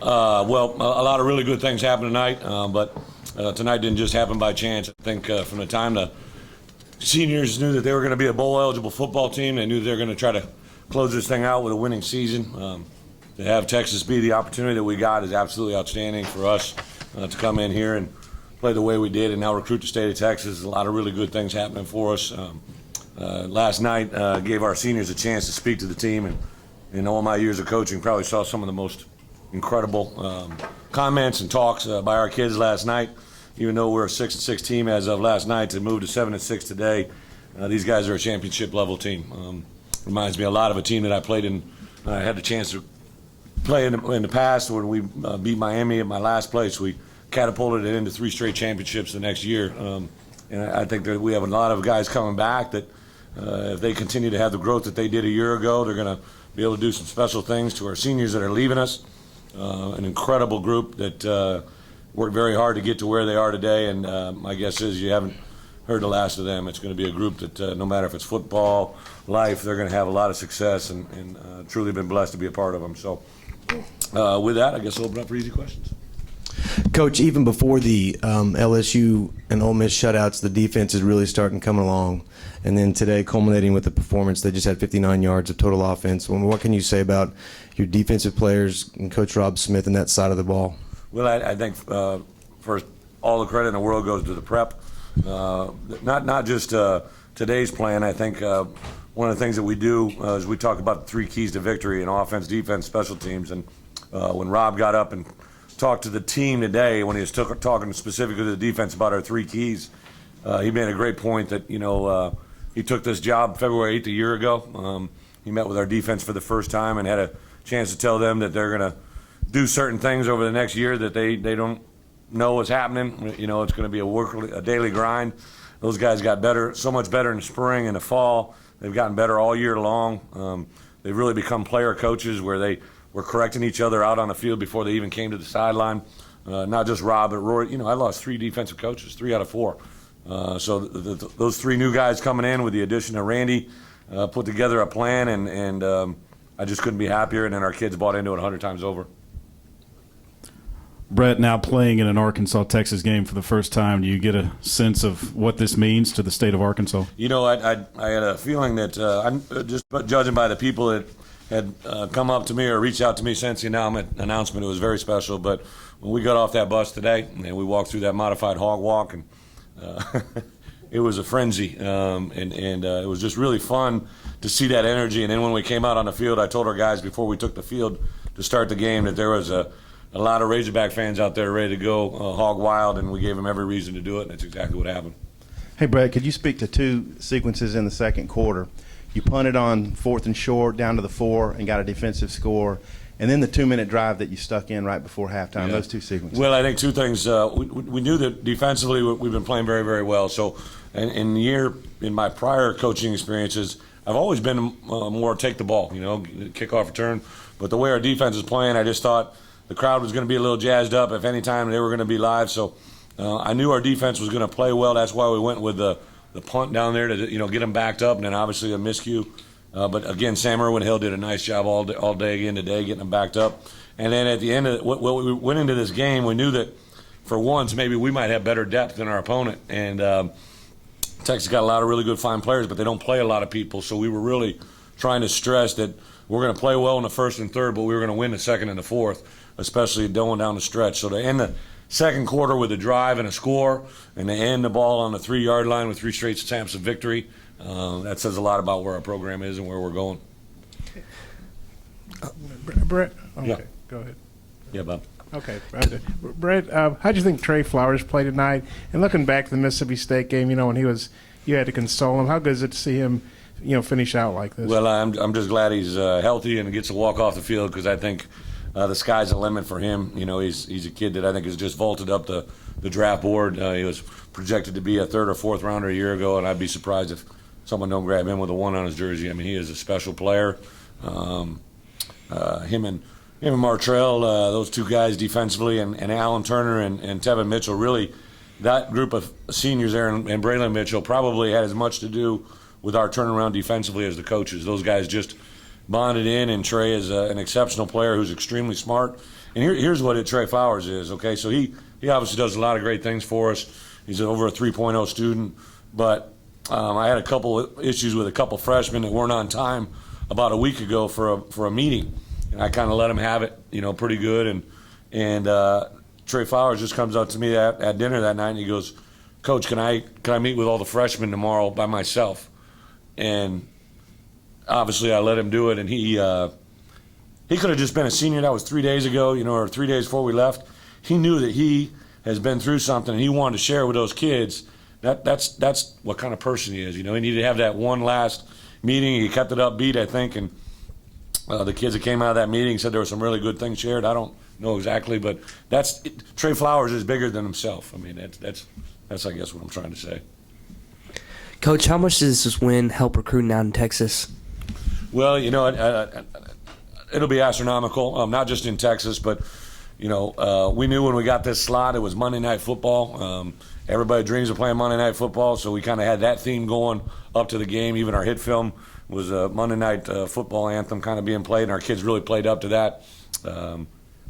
Well, a lot of really good things happened tonight, but tonight didn't just happen by chance. I think from the time the seniors knew that they were going to be a bowl-eligible football team, they knew they were going to try to close this thing out with a winning season. To have Texas be the opportunity that we got is absolutely outstanding for us to come in here and play the way we did and now recruit the state of Texas. A lot of really good things happening for us. Last night gave our seniors a chance to speak to the team, and in all my years of coaching, probably saw some of the most incredible comments and talks by our kids last night. Even though we're a 6-6 team as of last night, to move to 7-6 today, these guys are a championship level team. Reminds me a lot of a team that I played in. I had the chance to play in the past when we beat Miami at my last place. We catapulted it into 3 straight championships the next year. And I think that we have a lot of guys coming back that if they continue to have the growth that they did a year ago, they're going to be able to do some special things. To our seniors that are leaving us, an incredible group that worked very hard to get to where they are today, and my guess is you haven't heard the last of them. It's going to be a group that no matter if it's football, life, they're going to have a lot of success, and truly been blessed to be a part of them. So with that, I guess I'll open up for easy questions. Coach, even before the LSU and Ole Miss shutouts, the defense is really starting to come along. And then today, culminating with the performance, they just had 59 yards of total offense. What can you say about your defensive players and Coach Rob Smith and that side of the ball? Well, I think first, all the credit in the world goes to the prep. Not just today's plan. I think one of the things that we do is we talk about the 3 keys to victory in offense, defense, special teams. And when Rob got up and talked to the team today, when he was talking specifically to the defense about our 3 keys, he made a great point that, he took this job February 8th a year ago. He met with our defense for the first time and had a chance to tell them that they're going to do certain things over the next year that they don't know what's happening. It's going to be a daily grind. Those guys got better, so much better in the spring and the fall. They've gotten better all year long. They've really become player coaches where they were correcting each other out on the field before they even came to the sideline. Not just Rob, but Rory. I lost 3 defensive coaches, 3 out of 4. So those 3 new guys coming in with the addition of Randy put together a plan, and I just couldn't be happier. And then our kids bought into it 100 times over. Bret, now playing in an Arkansas-Texas game for the first time, do you get a sense of what this means to the state of Arkansas? I had a feeling that I'm just judging by the people that had come up to me or reached out to me since the announcement, it was very special. But when we got off that bus today and we walked through that modified hog walk, and it was a frenzy, and it was just really fun to see that energy. And then when we came out on the field, I told our guys before we took the field to start the game that there was a lot of Razorback fans out there ready to go hog wild, and we gave them every reason to do it, and that's exactly what happened. Hey, Bret, could you speak to 2 sequences in the second quarter? You punted on 4th and short down to the 4 and got a defensive score, and then the 2-minute drive that you stuck in right before halftime. Yeah. Those 2 sequences. Well, I think 2 things. We knew that defensively we've been playing very, very well. So in my prior coaching experiences, I've always been more take the ball, kickoff return. But the way our defense is playing, I just thought the crowd was going to be a little jazzed up if any time they were going to be live. So I knew our defense was going to play well. That's why we went with the punt down there to get them backed up, and then obviously a miscue. But again, Sam Irwin-Hill did a nice job all day again today, getting them backed up. And then at the end of we went into this game, we knew that for once maybe we might have better depth than our opponent. And Texas got a lot of really good fine players, but they don't play a lot of people. So we were really trying to stress that we're going to play well in the first and third, but we were going to win the second and the fourth, especially going down the stretch. So to end the second quarter with a drive and a score, and to end the ball on the 3-yard line with 3 straight attempts of victory, that says a lot about where our program is and where we're going. Bret, okay, yeah. Go ahead. Yeah, Bob. Okay, Bret, how do you think Trey Flowers played tonight? And looking back to the Mississippi State game, when you had to console him. How good is it to see him, finish out like this? Well, I'm just glad he's healthy and gets to walk off the field, because I think the sky's the limit for him. He's a kid that I think has just vaulted up the draft board. He was projected to be a 3rd or 4th rounder a year ago, and I'd be surprised if someone don't grab him with a 1 on his jersey. I mean, he is a special player. Him and Martrell, those 2 guys defensively, and Alan Turner and Tevin Mitchell, really that group of seniors there, and Braylon Mitchell probably had as much to do with our turnaround defensively as the coaches. Those guys just bonded in, and Trey is an exceptional player who's extremely smart. And here's what Trey Flowers is, okay? So he obviously does a lot of great things for us. He's over a 3.0 student, but I had a couple of issues with a couple freshmen that weren't on time about a week ago for a meeting, and I kind of let them have it, pretty good. And Trey Flowers just comes up to me at dinner that night, and he goes, "Coach, can I meet with all the freshmen tomorrow by myself?" And obviously, I let him do it, and he could have just been a senior. That was 3 days ago, or 3 days before we left. He knew that he has been through something, and he wanted to share with those kids. That's what kind of person he is. He needed to have that one last meeting. He kept it upbeat, I think, and the kids that came out of that meeting said there were some really good things shared. I don't know exactly, but Trey Flowers is bigger than himself. I mean, that's I guess what I'm trying to say. Coach, how much does this win help recruiting out in Texas? Well, it'll be astronomical, not just in Texas, but, we knew when we got this slot it was Monday Night Football. Everybody dreams of playing Monday Night Football, so we kind of had that theme going up to the game. Even our hit film was a Monday Night Football anthem kind of being played, and our kids really played up to that.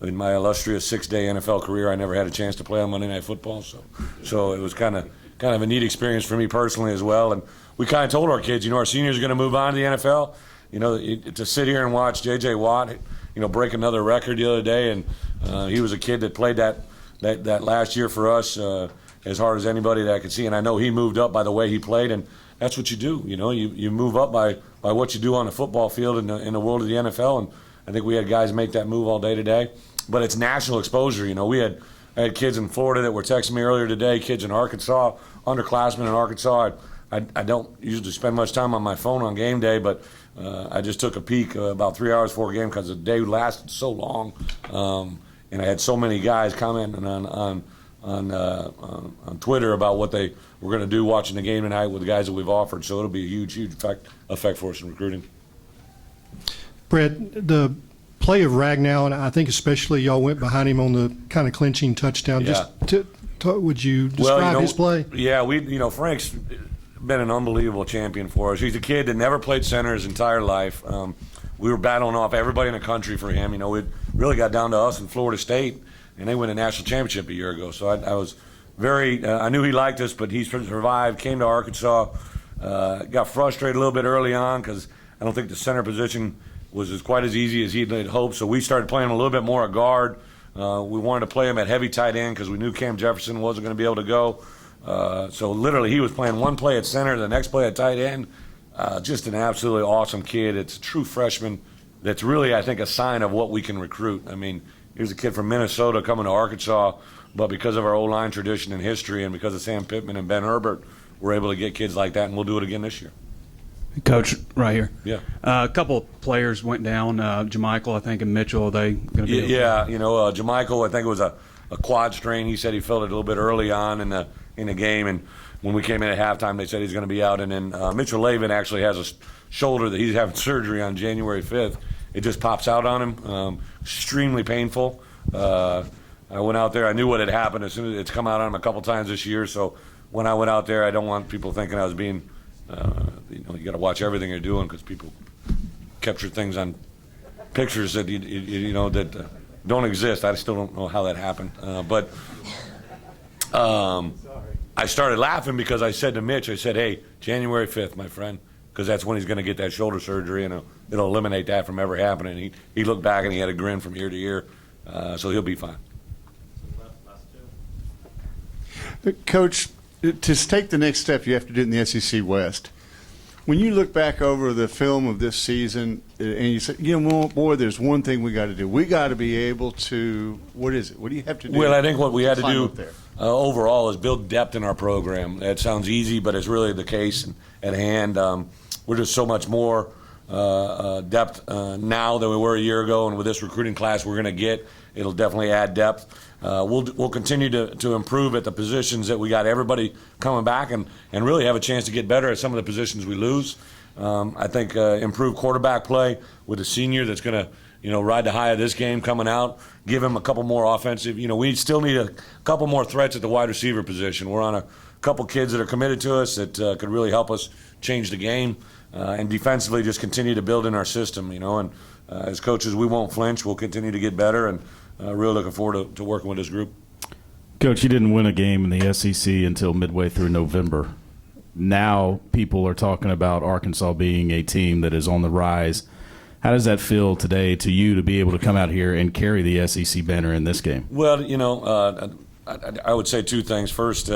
In my illustrious 6-day NFL career, I never had a chance to play on Monday Night Football, so it was kind of a neat experience for me personally as well. And we kind of told our kids, our seniors are going to move on to the NFL. To sit here and watch J.J. Watt, break another record the other day, and he was a kid that played that last year for us as hard as anybody that I could see. And I know he moved up by the way he played, and that's what you do. You move up by what you do on the football field in the world of the NFL. And I think we had guys make that move all day today. But it's national exposure. I had kids in Florida that were texting me earlier today, kids in Arkansas, underclassmen in Arkansas. I don't usually spend much time on my phone on game day, but I just took a peek about 3 hours before game because the day lasted so long, and I had so many guys commenting on Twitter about what they were going to do watching the game tonight with the guys that we've offered. So it'll be a huge effect for us in recruiting. Bret, the play of Ragnow, and I think especially y'all went behind him on the kind of clinching touchdown. Yeah. Would you describe his play? Yeah, Frank's been an unbelievable champion for us. He's a kid that never played center his entire life. We were battling off everybody in the country for him. It really got down to us in Florida State, and they won a national championship a year ago. So I was very I knew he liked us, but he survived, came to Arkansas, got frustrated a little bit early on because I don't think the center position was quite as easy as he'd hoped. So we started playing him a little bit more at guard. We wanted to play him at heavy tight end because we knew Cam Jefferson wasn't going to be able to go. So literally he was playing one play at center, the next play at tight end. Just an absolutely awesome kid. It's a true freshman that's really, I think, a sign of what we can recruit. I mean, here's a kid from Minnesota coming to Arkansas, but because of our O-line tradition and history and because of Sam Pittman and Ben Herbert, we're able to get kids like that, and we'll do it again this year. Coach, right here. Yeah. A couple of players went down. Jamichael, I think, and Mitchell. Are they going to be? Yeah. Jamichael, I think it was a quad strain. He said he felt it a little bit early on in the game, and when we came in at halftime, they said he's going to be out. And then Mitchell Lavin actually has a shoulder that he's having surgery on January 5th. It just pops out on him. Extremely painful. I went out there. I knew what had happened as soon as it's come out on him a couple times this year. So when I went out there, I don't want people thinking I was being. You got to watch everything you're doing because people capture things on pictures that that don't exist. I still don't know how that happened, but I started laughing because I said to Mitch, I said, "Hey, January 5th, my friend," because that's when he's going to get that shoulder surgery, and it'll eliminate that from ever happening. And he looked back and he had a grin from ear to ear, so he'll be fine. Coach, to take the next step, you have to do it in the SEC West. When you look back over the film of this season and you say, boy, there's one thing we got to do. We got to be able to, what is it? What do you have to do? Well, I think what we had to do overall is build depth in our program. That sounds easy, but it's really the case at hand. We're just so much more depth now than we were a year ago, and with this recruiting class we're going to get, it'll definitely add depth. We'll continue to improve at the positions that we got everybody coming back and really have a chance to get better at some of the positions we lose. I think improved quarterback play with a senior that's going to ride the high of this game coming out, give him a couple more offensive. We still need a couple more threats at the wide receiver position. We're on a couple kids that are committed to us that could really help us change the game. and defensively just continue to build in our system, and as coaches we won't flinch. We'll continue to get better, and really looking forward to working with this group. Coach, you didn't win a game in the SEC until midway through November. Now people are talking about Arkansas being a team that is on the rise. How does that feel today to you to be able to come out here and carry the SEC banner in this game? Well, I would say two things. First,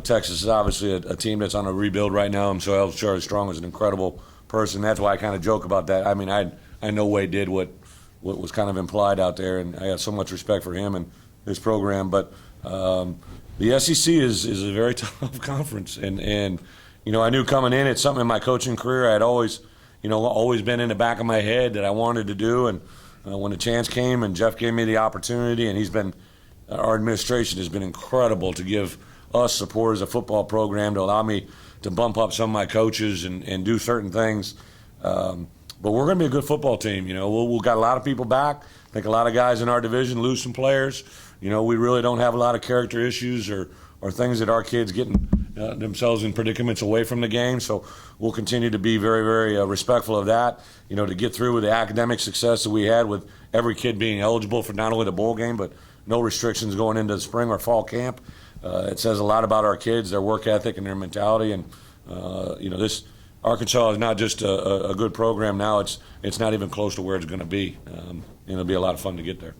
Texas is obviously a team that's on a rebuild right now. I'm sure Charlie Strong is an incredible person. That's why I kind of joke about that. I mean, I no way did what was kind of implied out there, and I have so much respect for him and his program. But the SEC is a very tough conference, and I knew coming in, it's something in my coaching career I had always been in the back of my head that I wanted to do. And when the chance came and Jeff gave me the opportunity, and our administration has been incredible to give us support as a football program to allow me to bump up some of my coaches and do certain things. But we're going to be a good football team. We've got a lot of people back. I think a lot of guys in our division lose some players. We really don't have a lot of character issues or things that our kids getting themselves in predicaments away from the game. So we'll continue to be very, very respectful of that. To get through with the academic success that we had with every kid being eligible for not only the bowl game, but no restrictions going into the spring or fall camp. It says a lot about our kids, their work ethic and their mentality. And, this Arkansas is not just a good program now. It's not even close to where it's going to be. It'll be a lot of fun to get there.